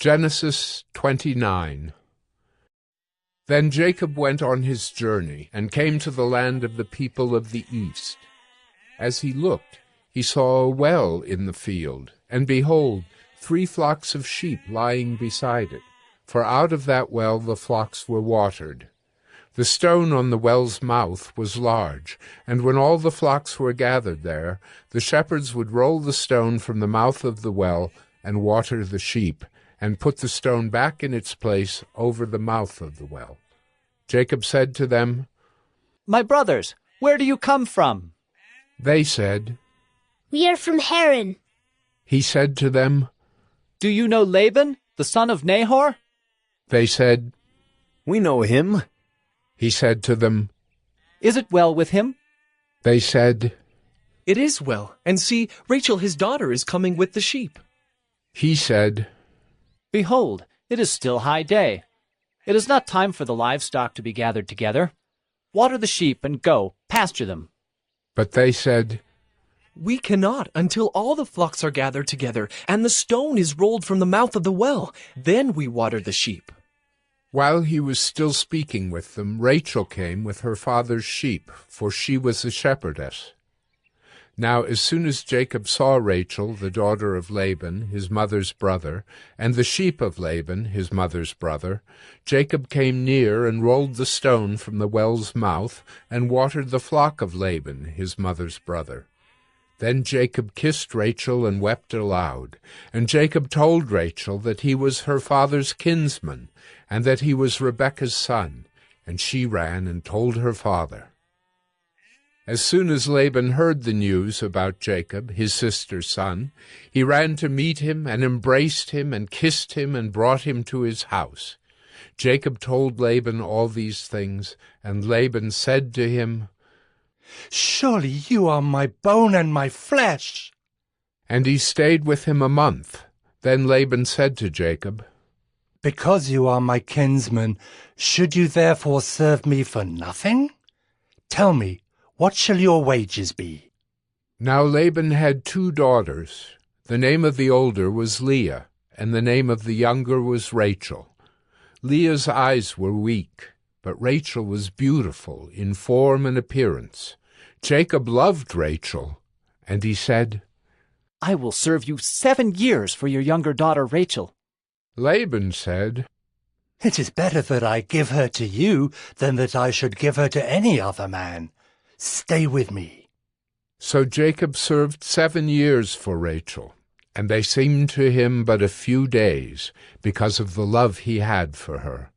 Genesis 29. Then Jacob went on his journey, and came to the land of the people of the east. As he looked, he saw a well in the field, and behold, 3 flocks of sheep lying beside it, for out of that well the flocks were watered. The stone on the well's mouth was large, and when all the flocks were gathered there, the shepherds would roll the stone from the mouth of the well and water the sheep, and put the stone back in its place over the mouth of the well. Jacob said to them, "My brothers, where do you come from?" They said, "We are from Haran." He said to them, "Do you know Laban, the son of Nahor?" They said, "We know him." He said to them, "Is it well with him?" They said, "It is well, and see, Rachel his daughter is coming with the sheep." He said, "Behold, it is still high day. It is not time for the livestock to be gathered together. Water the sheep and go, pasture them." But they said, "We cannot until all the flocks are gathered together, and the stone is rolled from the mouth of the well. Then we water the sheep." While he was still speaking with them, Rachel came with her father's sheep, for she was a shepherdess. Now as soon as Jacob saw Rachel, the daughter of Laban, his mother's brother, and the sheep of Laban, his mother's brother, Jacob came near and rolled the stone from the well's mouth, and watered the flock of Laban, his mother's brother. Then Jacob kissed Rachel and wept aloud. And Jacob told Rachel that he was her father's kinsman, and that he was Rebekah's son. And she ran and told her father. As soon as Laban heard the news about Jacob, his sister's son, he ran to meet him and embraced him and kissed him and brought him to his house. Jacob told Laban all these things, and Laban said to him, "Surely you are my bone and my flesh." And he stayed with him a month. Then Laban said to Jacob, "Because you are my kinsman, should you therefore serve me for nothing? Tell me, what shall your wages be?" Now Laban had 2 daughters. The name of the older was Leah, and the name of the younger was Rachel. Leah's eyes were weak, but Rachel was beautiful in form and appearance. Jacob loved Rachel, and he said, "I will serve you 7 years for your younger daughter Rachel." Laban said, "It is better that I give her to you than that I should give her to any other man. Stay with me." So Jacob served 7 years for Rachel, and they seemed to him but a few days, because of the love he had for her.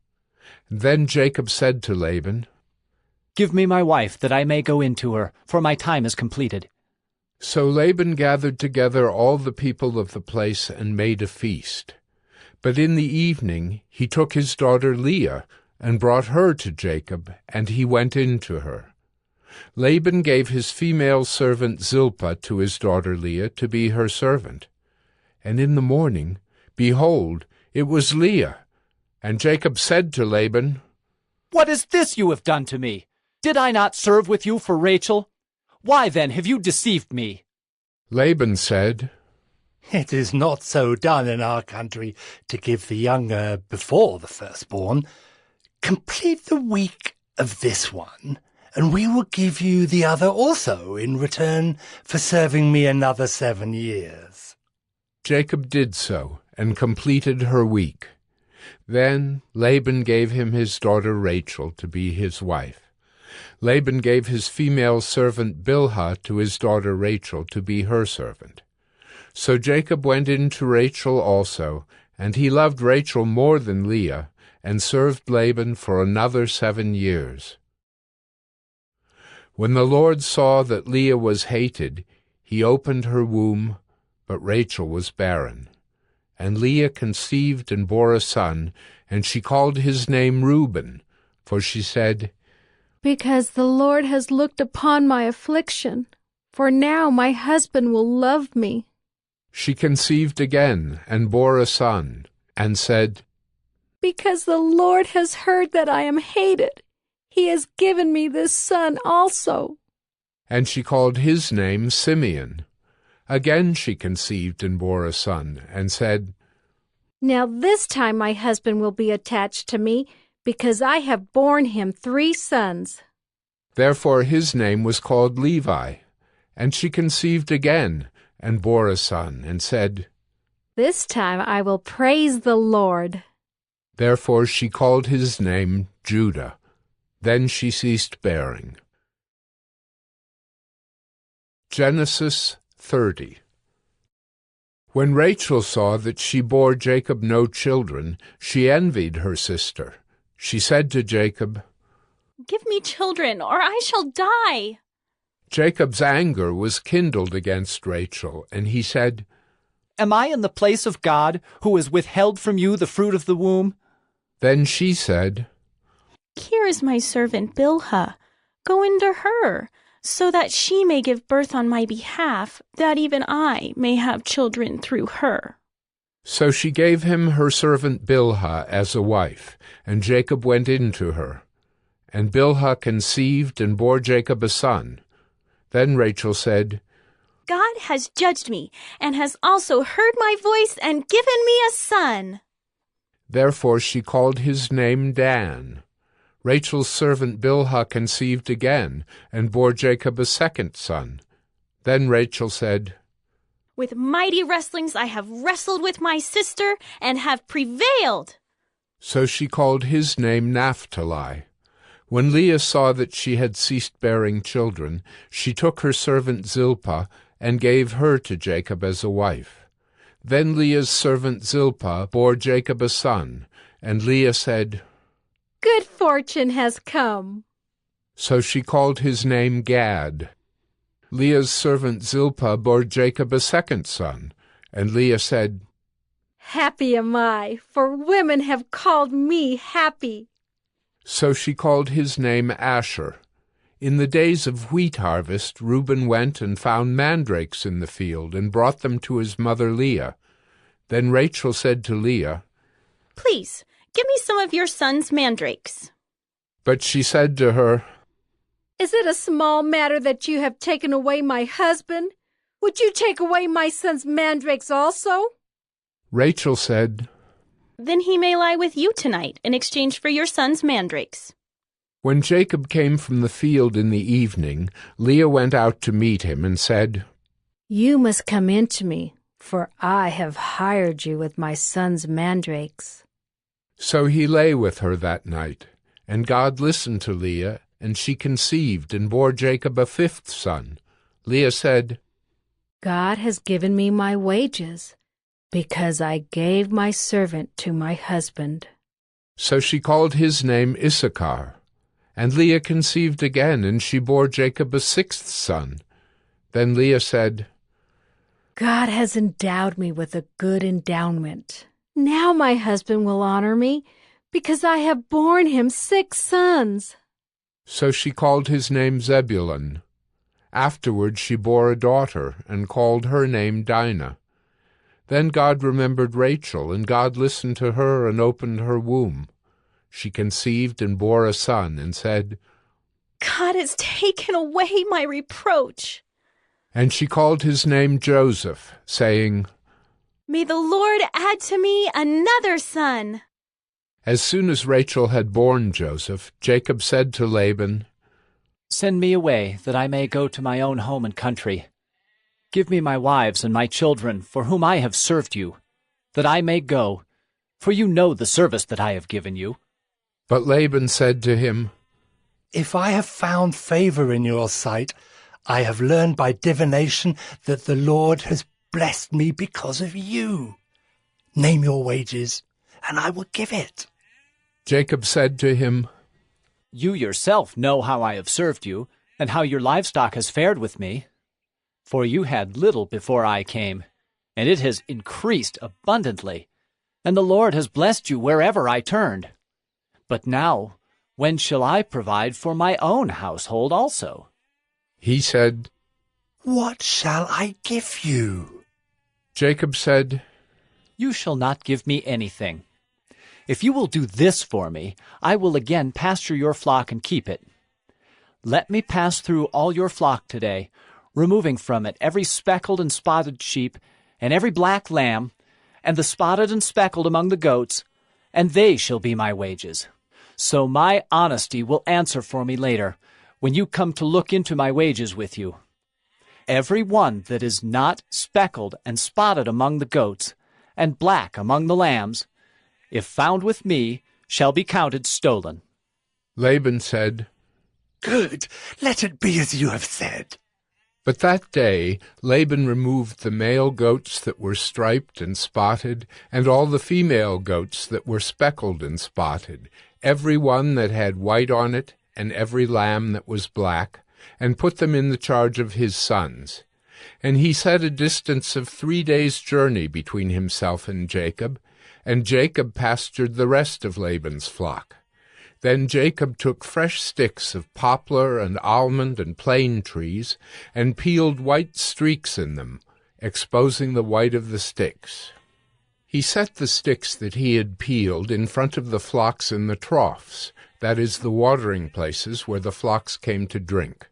Then Jacob said to Laban, "Give me my wife, that I may go in to her, for my time is completed." So Laban gathered together all the people of the place and made a feast. But in the evening he took his daughter Leah and brought her to Jacob, and he went in to her. Laban gave his female servant Zilpah to his daughter Leah to be her servant. And in the morning, behold, it was Leah. And Jacob said to Laban, "What is this you have done to me? Did I not serve with you for Rachel? Why then have you deceived me?" Laban said, "It is not so done in our country to give the younger before the firstborn. Complete the week of this one, and we will give you the other also in return for serving me another 7 years." Jacob did so, and completed her week. Then Laban gave him his daughter Rachel to be his wife. Laban gave his female servant Bilhah to his daughter Rachel to be her servant. So Jacob went in to Rachel also, and he loved Rachel more than Leah, and served Laban for another 7 years. When the Lord saw that Leah was hated, he opened her womb, but Rachel was barren. And Leah conceived and bore a son, and she called his name Reuben, for she said, "Because the Lord has looked upon my affliction, for now my husband will love me." She conceived again and bore a son, and said, "Because the Lord has heard that I am hated, he has given me this son also." And she called his name Simeon. Again she conceived and bore a son, and said, Now this time my husband will be attached to me, because I have borne him 3 sons. Therefore his name was called Levi. And she conceived again, and bore a son, and said, This time I will praise the Lord. Therefore she called his name Judah. Then she ceased bearing. Genesis 30. When Rachel saw that she bore Jacob no children, she envied her sister. She said to Jacob, Give me children, or I shall die. Jacob's anger was kindled against Rachel, and he said, Am I in the place of God, who has withheld from you the fruit of the womb? Then she said, Here is my servant Bilhah. Go into her, so that she may give birth on my behalf, that even I may have children through her. So she gave him her servant Bilhah as a wife, and Jacob went in to her. And Bilhah conceived and bore Jacob a son. Then Rachel said, God has judged me, and has also heard my voice and given me a son. Therefore she called his name Dan. Rachel's servant Bilhah conceived again, and bore Jacob a second son. Then Rachel said, With mighty wrestlings I have wrestled with my sister, and have prevailed. So she called his name Naphtali. When Leah saw that she had ceased bearing children, she took her servant Zilpah, and gave her to Jacob as a wife. Then Leah's servant Zilpah bore Jacob a son, and Leah said, Good fortune has come. So she called his name Gad. Leah's servant Zilpah bore Jacob a second son, and Leah said, Happy am I, for women have called me happy. So she called his name Asher. In the days of wheat harvest, Reuben went and found mandrakes in the field, and brought them to his mother Leah. Then Rachel said to Leah, Please, give me some of your son's mandrakes. But she said to her, Is it a small matter that you have taken away my husband? Would you take away my son's mandrakes also? Rachel said, Then he may lie with you tonight in exchange for your son's mandrakes. When Jacob came from the field in the evening, Leah went out to meet him and said, You must come in to me, for I have hired you with my son's mandrakes. So he lay with her that night, and God listened to Leah, and she conceived and bore Jacob a 5th son. Leah said, God has given me my wages, because I gave my servant to my husband. So she called his name Issachar. And Leah conceived again, and she bore Jacob a 6th son. Then Leah said, God has endowed me with a good endowment. Now my husband will honor me, because I have borne him 6 sons. So she called his name Zebulun. Afterward she bore a daughter, and called her name Dinah. Then God remembered Rachel, and God listened to her and opened her womb. She conceived and bore a son, and said, God has taken away my reproach. And she called his name Joseph, saying, May the Lord add to me another son. As soon as Rachel had borne Joseph, Jacob said to Laban, Send me away, that I may go to my own home and country. Give me my wives and my children, for whom I have served you, that I may go, for you know the service that I have given you. But Laban said to him, If I have found favor in your sight, I have learned by divination that the Lord has blessed me because of you. Name your wages, and I will give it. Jacob said to him, You yourself know how I have served you, and how your livestock has fared with me. For you had little before I came, and it has increased abundantly, and the Lord has blessed you wherever I turned. But now, when shall I provide for my own household also? He said, What shall I give you? Jacob said, You shall not give me anything. If you will do this for me, I will again pasture your flock and keep it. Let me pass through all your flock today, removing from it every speckled and spotted sheep, and every black lamb, and the spotted and speckled among the goats, and they shall be my wages. So my honesty will answer for me later, when you come to look into my wages with you. Every one that is not speckled and spotted among the goats, and black among the lambs, if found with me, shall be counted stolen. Laban said, Good, let it be as you have said. But that day Laban removed the male goats that were striped and spotted, and all the female goats that were speckled and spotted, every one that had white on it, and every lamb that was black, and put them in the charge of his sons. And he set a distance of 3 days' journey between himself and Jacob, and Jacob pastured the rest of Laban's flock. Then Jacob took fresh sticks of poplar and almond and plane trees, and peeled white streaks in them, exposing the white of the sticks. He set the sticks that he had peeled in front of the flocks in the troughs, that is, the watering places where the flocks came to drink.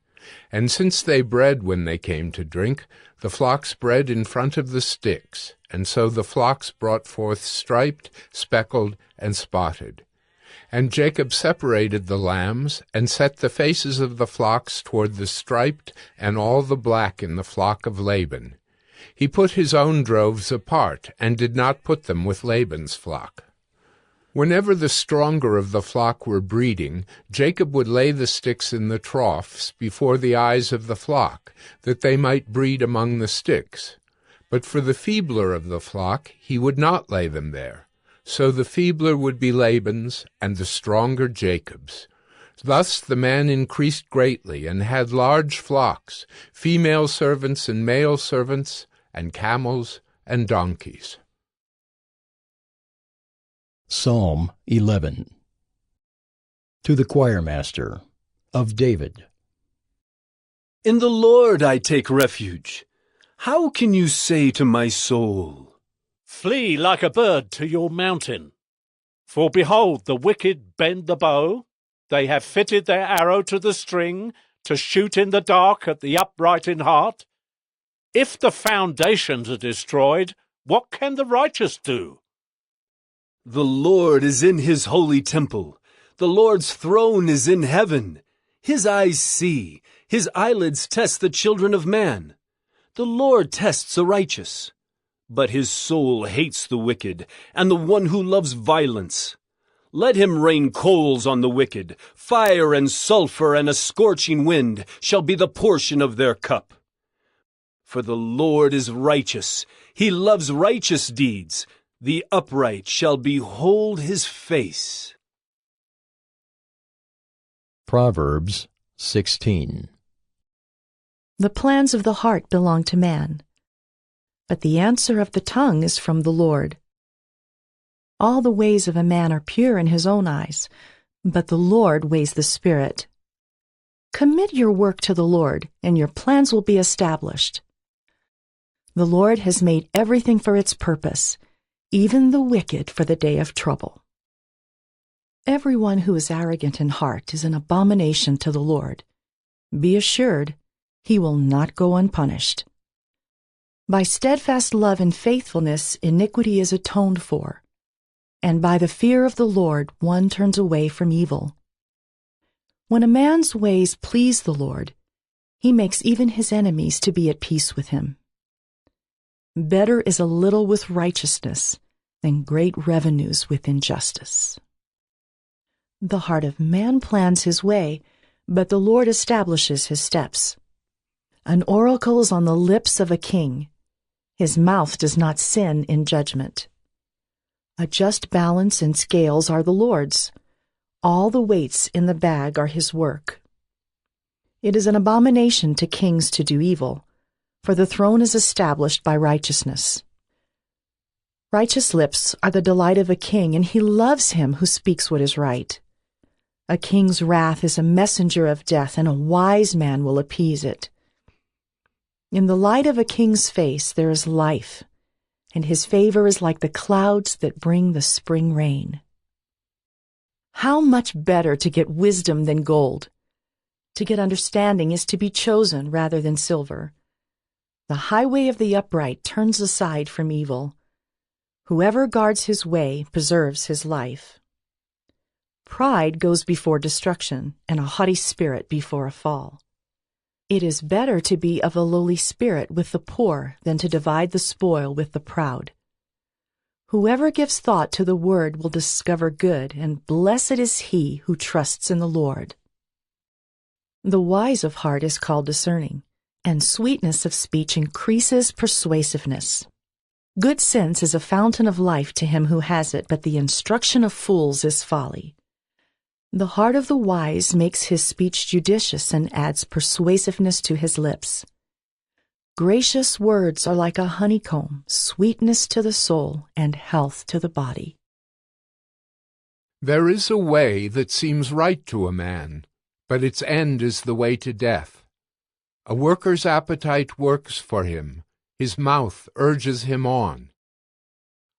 And since they bred when they came to drink, the flocks bred in front of the sticks, and so the flocks brought forth striped, speckled, and spotted. And Jacob separated the lambs, and set the faces of the flocks toward the striped and all the black in the flock of Laban. He put his own droves apart, and did not put them with Laban's flock. Whenever the stronger of the flock were breeding, Jacob would lay the sticks in the troughs before the eyes of the flock, that they might breed among the sticks. But for the feebler of the flock he would not lay them there. So the feebler would be Laban's, and the stronger Jacob's. Thus the man increased greatly, and had large flocks, female servants and male servants, and camels and donkeys. Psalm 11. To the choirmaster, of David. In the Lord I take refuge. How can you say to my soul, Flee like a bird to your mountain? For behold, the wicked bend the bow. They have fitted their arrow to the string, to shoot in the dark at the upright in heart. If the foundations are destroyed, what can the righteous do? The Lord is in his holy temple. The Lord's throne is in heaven. His eyes see, his eyelids test the children of man. The Lord tests the righteous, but his soul hates the wicked and the one who loves violence. Let him rain coals on the wicked. Fire and sulfur and a scorching wind shall be the portion of their cup. For the Lord is righteous. He loves righteous deeds. The upright shall behold his face. Proverbs 16. The plans of the heart belong to man, but the answer of the tongue is from the Lord. All the ways of a man are pure in his own eyes, but the Lord weighs the spirit. Commit your work to the Lord, and your plans will be established. The Lord has made everything for its purpose, even the wicked for the day of trouble. Everyone who is arrogant in heart is an abomination to the Lord. Be assured, he will not go unpunished. By steadfast love and faithfulness, iniquity is atoned for, and by the fear of the Lord one turns away from evil. When a man's ways please the Lord, he makes even his enemies to be at peace with him. Better is a little with righteousness than great revenues with injustice. The heart of man plans his way, but the Lord establishes his steps. An oracle is on the lips of a king. His mouth does not sin in judgment. A just balance and scales are the Lord's. All the weights in the bag are his work. It is an abomination to kings to do evil, for the throne is established by righteousness. Righteous lips are the delight of a king, and he loves him who speaks what is right. A king's wrath is a messenger of death, and a wise man will appease it. In the light of a king's face there is life, and his favor is like the clouds that bring the spring rain. How much better to get wisdom than gold! To get understanding is to be chosen rather than silver. The highway of the upright turns aside from evil. Whoever guards his way preserves his life. Pride goes before destruction, and a haughty spirit before a fall. It is better to be of a lowly spirit with the poor than to divide the spoil with the proud. Whoever gives thought to the word will discover good, and blessed is he who trusts in the Lord. The wise of heart is called discerning, and sweetness of speech increases persuasiveness. Good sense is a fountain of life to him who has it, but the instruction of fools is folly. The heart of the wise makes his speech judicious and adds persuasiveness to his lips. Gracious words are like a honeycomb, sweetness to the soul and health to the body. There is a way that seems right to a man, but its end is the way to death. A worker's appetite works for him, his mouth urges him on.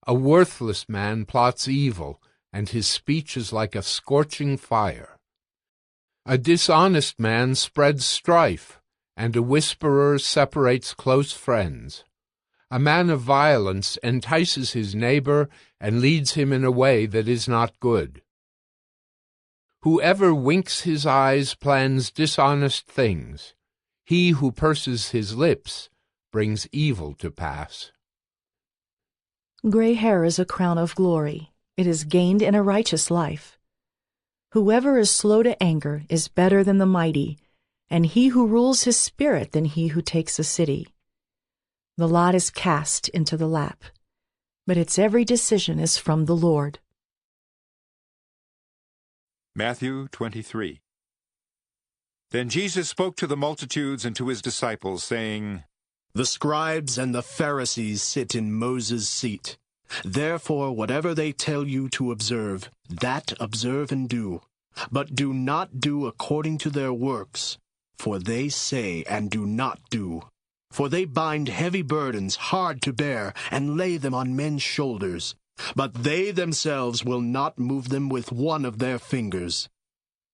A worthless man plots evil, and his speech is like a scorching fire. A dishonest man spreads strife, and a whisperer separates close friends. A man of violence entices his neighbor and leads him in a way that is not good. Whoever winks his eyes plans dishonest things. He who purses his lips brings evil to pass. Gray hair is a crown of glory. It is gained in a righteous life. Whoever is slow to anger is better than the mighty, and he who rules his spirit than he who takes a city. The lot is cast into the lap, but its every decision is from the Lord. Matthew 23. Then Jesus spoke to the multitudes and to his disciples, saying, The scribes and the Pharisees sit in Moses' seat. Therefore, whatever they tell you to observe, that observe and do. But do not do according to their works, for they say and do not do. For they bind heavy burdens hard to bear and lay them on men's shoulders. But they themselves will not move them with one of their fingers.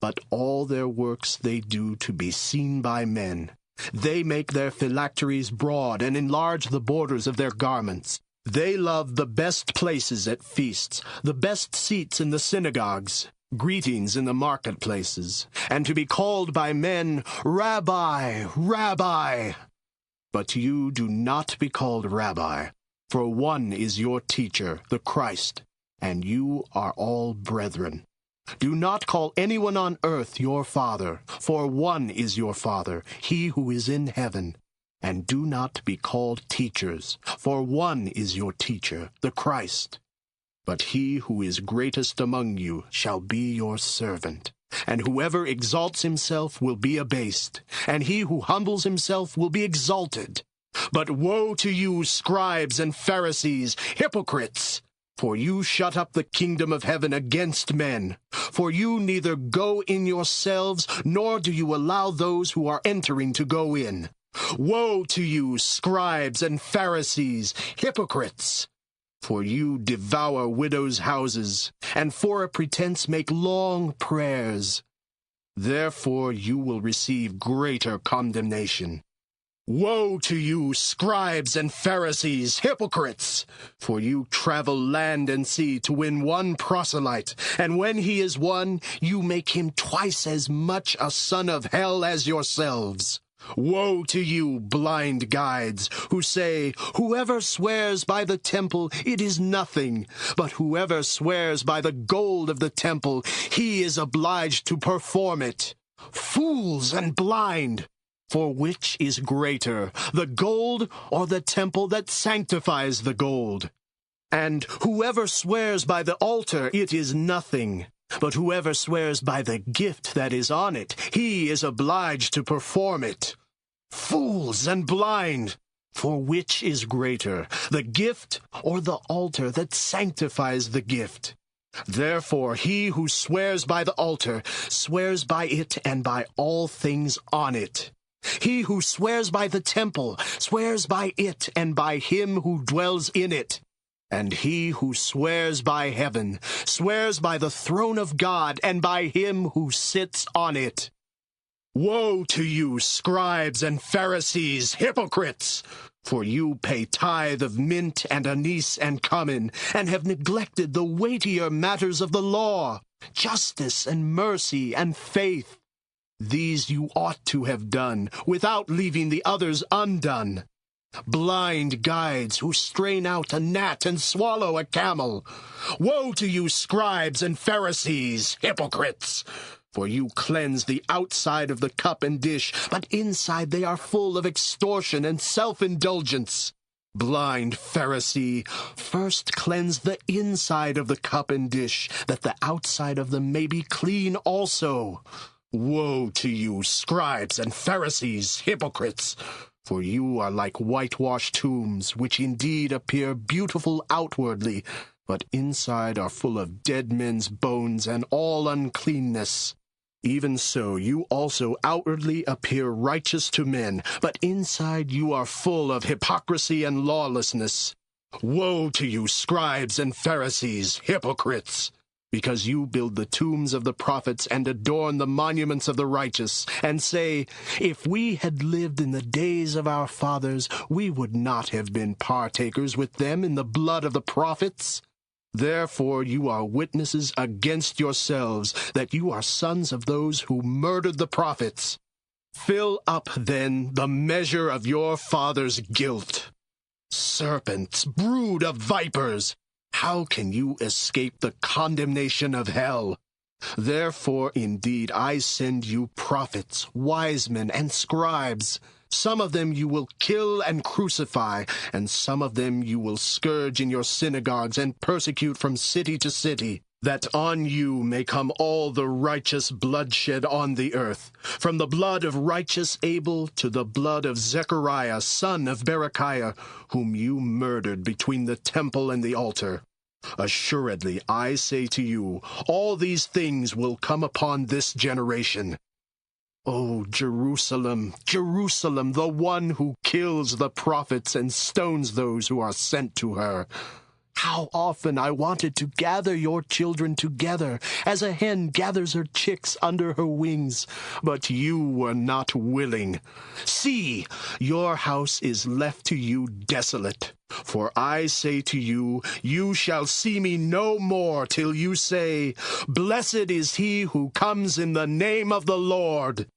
But all their works they do to be seen by men. They make their phylacteries broad and enlarge the borders of their garments. They love the best places at feasts, the best seats in the synagogues, greetings in the marketplaces, and to be called by men, Rabbi, Rabbi. But you do not be called Rabbi, for one is your teacher, the Christ, and you are all brethren. Do not call anyone on earth your father, for one is your Father, he who is in heaven. And do not be called teachers, for one is your teacher, the Christ. But he who is greatest among you shall be your servant. And whoever exalts himself will be abased, and he who humbles himself will be exalted. But woe to you, scribes and Pharisees, hypocrites! For you shut up the kingdom of heaven against men. For you neither go in yourselves, nor do you allow those who are entering to go in. Woe to you, scribes and Pharisees, hypocrites! For you devour widows' houses, and for a pretense make long prayers. Therefore you will receive greater condemnation. Woe to you, scribes and Pharisees, hypocrites! For you travel land and sea to win one proselyte, and when he is won, you make him twice as much a son of hell as yourselves. Woe to you, blind guides, who say, Whoever swears by the temple, it is nothing, but whoever swears by the gold of the temple, he is obliged to perform it. Fools and blind! For which is greater, the gold or the temple that sanctifies the gold? And whoever swears by the altar, it is nothing. But whoever swears by the gift that is on it, he is obliged to perform it. Fools and blind! For which is greater, the gift or the altar that sanctifies the gift? Therefore he who swears by the altar swears by it and by all things on it. He who swears by the temple swears by it and by him who dwells in it. And he who swears by heaven swears by the throne of God and by him who sits on it. Woe to you, scribes and Pharisees, hypocrites! For you pay tithe of mint and anise and cumin, and have neglected the weightier matters of the law, justice and mercy and faith. These you ought to have done, without leaving the others undone. Blind guides who strain out a gnat and swallow a camel. Woe to you, scribes and Pharisees, hypocrites! For you cleanse the outside of the cup and dish, but inside they are full of extortion and self-indulgence. Blind Pharisee, first cleanse the inside of the cup and dish, that the outside of them may be clean also. Woe to you, scribes and Pharisees, hypocrites! For you are like whitewashed tombs, which indeed appear beautiful outwardly, but inside are full of dead men's bones and all uncleanness. Even so, you also outwardly appear righteous to men, but inside you are full of hypocrisy and lawlessness. Woe to you, scribes and Pharisees, hypocrites! Because you build the tombs of the prophets and adorn the monuments of the righteous, and say, if we had lived in the days of our fathers, we would not have been partakers with them in the blood of the prophets. Therefore you are witnesses against yourselves, that you are sons of those who murdered the prophets. Fill up, then, the measure of your father's guilt. Serpents, brood of vipers! How can you escape the condemnation of hell? Therefore, indeed, I send you prophets, wise men, and scribes. Some of them you will kill and crucify, and some of them you will scourge in your synagogues and persecute from city to city, that on you may come all the righteous bloodshed on the earth, from the blood of righteous Abel to the blood of Zechariah, son of Berechiah, whom you murdered between the temple and the altar. Assuredly, I say to you, all these things will come upon this generation. O Jerusalem, Jerusalem, the one who kills the prophets and stones those who are sent to her. How often I wanted to gather your children together, as a hen gathers her chicks under her wings, but you were not willing. See, your house is left to you desolate. For I say to you, you shall see me no more till you say, Blessed is he who comes in the name of the Lord.